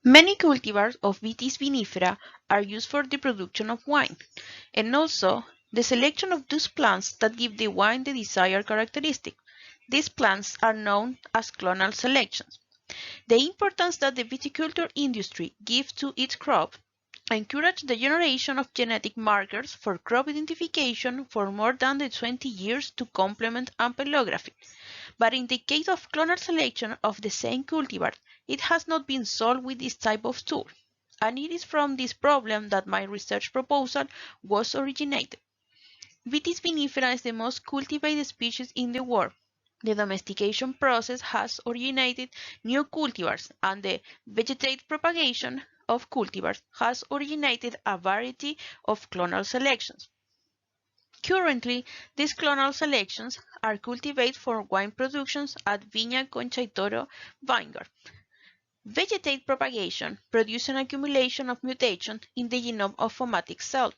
Many cultivars of Vitis vinifera are used for the production of wine, and also the selection of those plants that give the wine the desired characteristic. These plants are known as clonal selections. The importance that the viticulture industry gives to its crop encouraged the generation of genetic markers for crop identification for more than 20 years to complement ampelography. But in the case of clonal selection of the same cultivar, it has not been solved with this type of tool, and it is from this problem that my research proposal was originated. Vitis vinifera is the most cultivated species in the world. The domestication process has originated new cultivars, and the vegetative propagation of cultivars has originated a variety of clonal selections. Currently, these clonal selections are cultivated for wine productions at Viña Concha y Toro vineyard. Vegetative propagation produces an accumulation of mutations in the genome of somatic cells.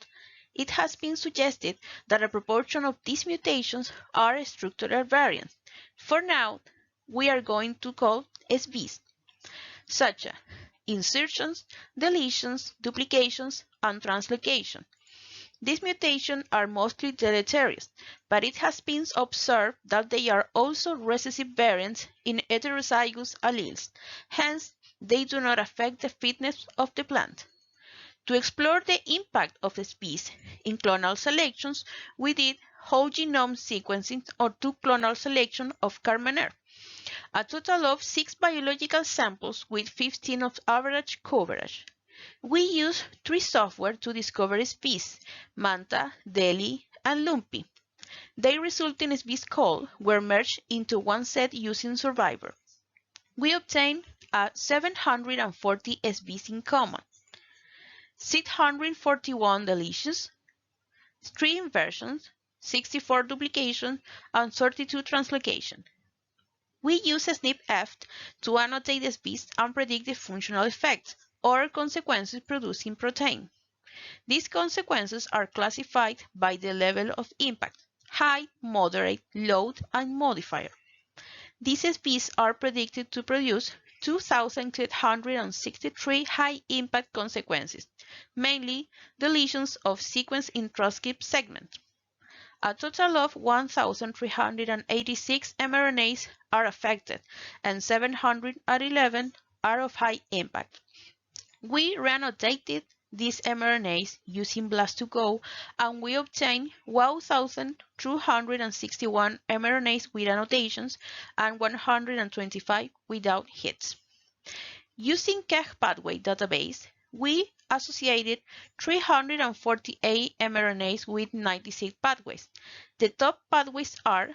It has been suggested that a proportion of these mutations are structural variants. For now, we are going to call SVs, such as insertions, deletions, duplications, and translocation. These mutations are mostly deleterious, but it has been observed that they are also recessive variants in heterozygous alleles, hence they do not affect the fitness of the plant. To explore the impact of SVs in clonal selections, we did whole genome sequencing or two clonal selection of Carmenère, a total of 6 biological samples with 15 of average coverage. We use three software to discover SVs: Manta, Deli, and Lumpy. Their resulting SVs call were merged into one set using Survivor. We obtained 740 SVs in common, 641 deletions, 3 inversions, 64 duplications, and 32 translocations. We use SNP-F to annotate SVs and predict the functional effects or consequences producing protein. These consequences are classified by the level of impact: high, moderate, low, and modifier. These SVs are predicted to produce 2,863 high-impact consequences, mainly deletions of sequence in transcript segments. A total of 1,386 mRNAs are affected, and 711 are of high impact. We reannotated these mRNAs using BLAST2GO, and we obtained 1,261 mRNAs with annotations and 125 without hits. Using KEGG pathway database, we associated 348 mRNAs with 96 pathways. The top pathways are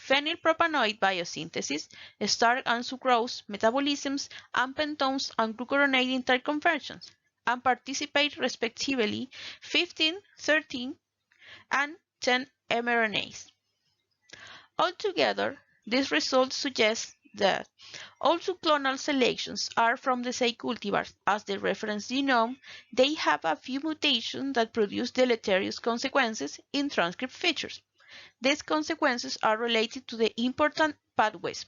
phenylpropanoid biosynthesis, starch and sucrose metabolisms, and pentones and glucuronide interconversions, and participate respectively 15, 13, and 10 mRNAs. Altogether, these results suggest that although clonal selections are from the same cultivars as the reference genome, they have a few mutations that produce deleterious consequences in transcript features. These consequences are related to the important pathways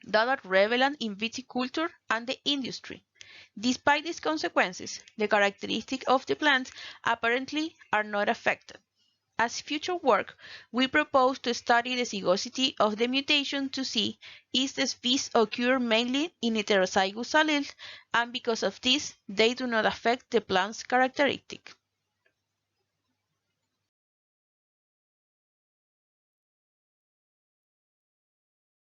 that are relevant in viticulture and the industry. Despite these consequences, the characteristics of the plants apparently are not affected. As future work, we propose to study the zygosity of the mutation to see if the SVs occur mainly in heterozygous alleles, and because of this, they do not affect the plant's characteristics.